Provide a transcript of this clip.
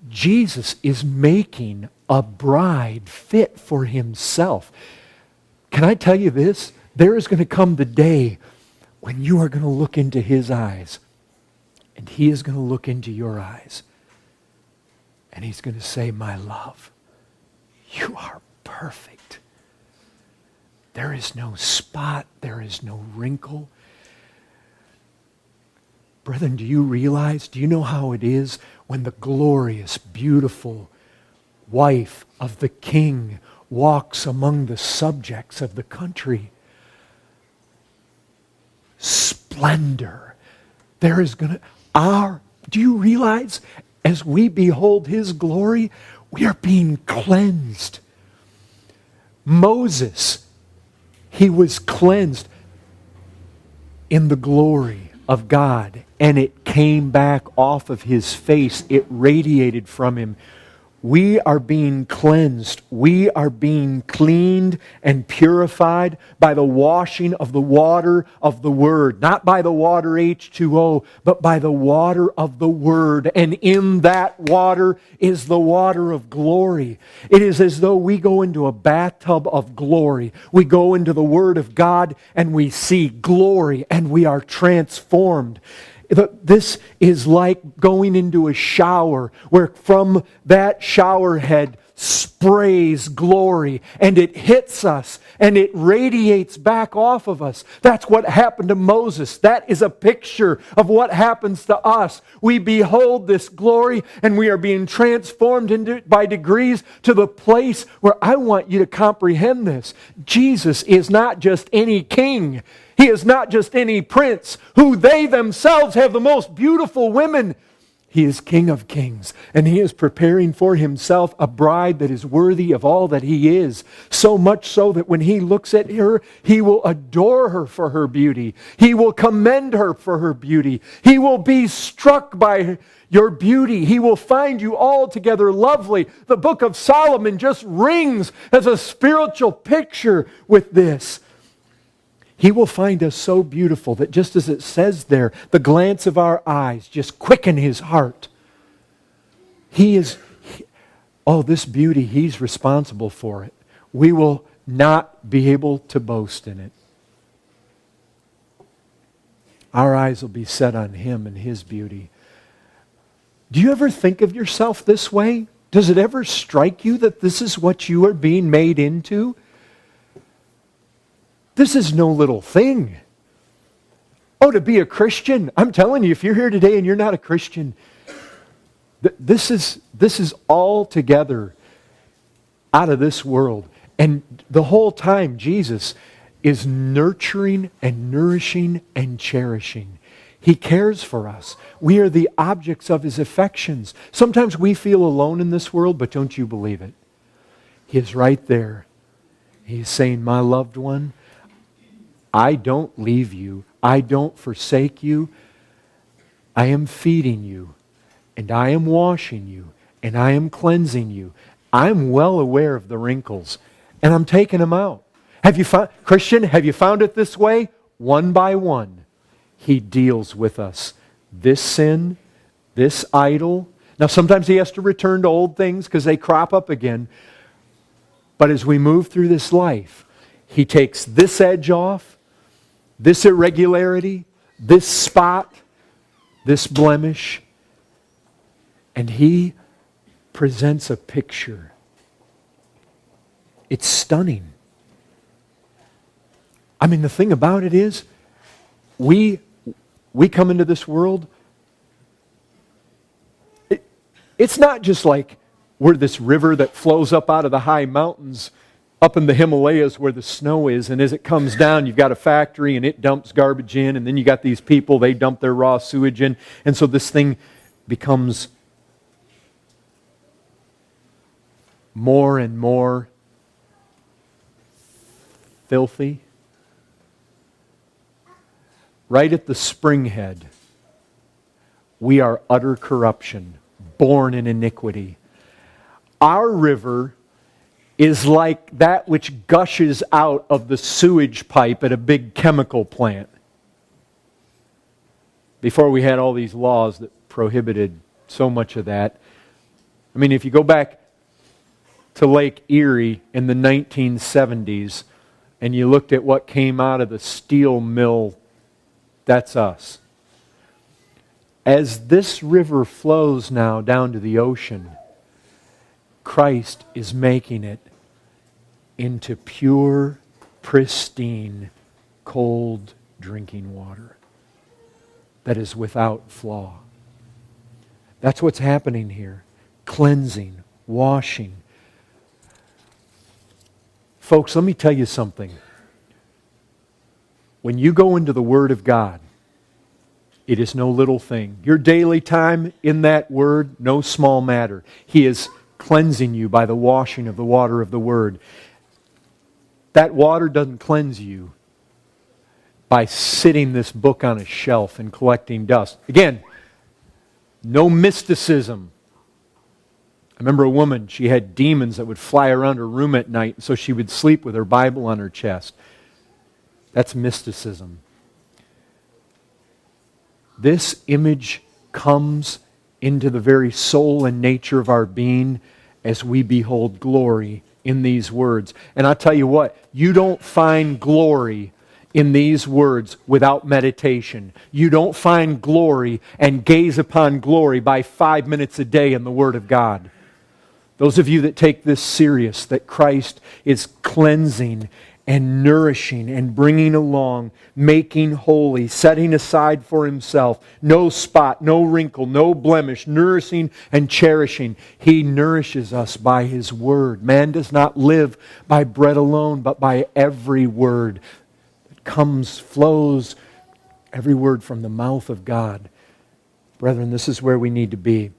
Jesus is making a bride fit for himself. Can I tell you this? There is going to come the day when you are going to look into his eyes, and he is going to look into your eyes, and he's going to say, my love, you are perfect. There is no spot, there is no wrinkle. Brethren, do you realize, do you know how it is when the glorious, beautiful wife of the king walks among the subjects of the country? Splendor. There is going to, do you realize, as we behold his glory, we are being cleansed. Moses, he was cleansed in the glory of God, and it came back off of his face. It radiated from him. We are being cleansed. We are being cleaned and purified by the washing of the water of the Word. Not by the water H2O, but by the water of the Word. And in that water is the water of glory. It is as though we go into a bathtub of glory. We go into the Word of God and we see glory and we are transformed. This is like going into a shower where from that shower head sprays glory and it hits us and it radiates back off of us. That's what happened to Moses. That is a picture of what happens to us. We behold this glory and we are being transformed into by degrees to the place where I want you to comprehend this. Jesus is not just any king. He is not just any prince who they themselves have the most beautiful women. He is King of Kings, and He is preparing for Himself a bride that is worthy of all that He is. So much so that when He looks at her, He will adore her for her beauty. He will commend her for her beauty. He will be struck by your beauty. He will find you altogether lovely. The book of Solomon just rings as a spiritual picture with this. He will find us so beautiful that just as it says there, the glance of our eyes just quicken His heart. This beauty, He's responsible for it. We will not be able to boast in it. Our eyes will be set on Him and His beauty. Do you ever think of yourself this way? Does it ever strike you that this is what you are being made into? This is no little thing. Oh, to be a Christian. I'm telling you, if you're here today and you're not a Christian, this is altogether out of this world. And the whole time, Jesus is nurturing and nourishing and cherishing. He cares for us. We are the objects of His affections. Sometimes we feel alone in this world, but don't you believe it? He is right there. He's saying, my loved one, I don't leave you. I don't forsake you. I am feeding you, and I am washing you, and I am cleansing you. I'm well aware of the wrinkles, and I'm taking them out. Christian, have you found it this way? One by one, He deals with us. This sin, this idol. Now, sometimes He has to return to old things because they crop up again. But as we move through this life, He takes this edge off, this irregularity, this spot, this blemish, and He presents a picture. It's stunning. I mean, the thing about it is, we come into this world, it's not just like we're this river that flows up out of the high mountains up in the Himalayas where the snow is, and as it comes down, you've got a factory and it dumps garbage in, and then you got these people, they dump their raw sewage in, and so this thing becomes more and more filthy. Right at the springhead, we are utter corruption, born in iniquity. Our river is like that which gushes out of the sewage pipe at a big chemical plant. Before we had all these laws that prohibited so much of that, I mean, if you go back to Lake Erie in the 1970s and you looked at what came out of the steel mill, that's us. As this river flows now down to the ocean, Christ is making it into pure, pristine, cold drinking water that is without flaw. That's what's happening here. Cleansing, washing. Folks, let me tell you something. When you go into the Word of God, it is no little thing. Your daily time in that Word, no small matter. He is cleansing you by the washing of the water of the Word. That water doesn't cleanse you by sitting this book on a shelf and collecting dust. Again, no mysticism. I remember a woman, she had demons that would fly around her room at night, so she would sleep with her Bible on her chest. That's mysticism. This image comes into the very soul and nature of our being as we behold glory in these words. And I'll tell you what, you don't find glory in these words without meditation. You don't find glory and gaze upon glory by 5 minutes a day in the Word of God. Those of you that take this serious, that Christ is cleansing and nourishing and bringing along, making holy, setting aside for Himself, no spot, no wrinkle, no blemish, nourishing and cherishing. He nourishes us by His Word. Man does not live by bread alone, but by every word that comes, flows, every word from the mouth of God. Brethren, this is where we need to be.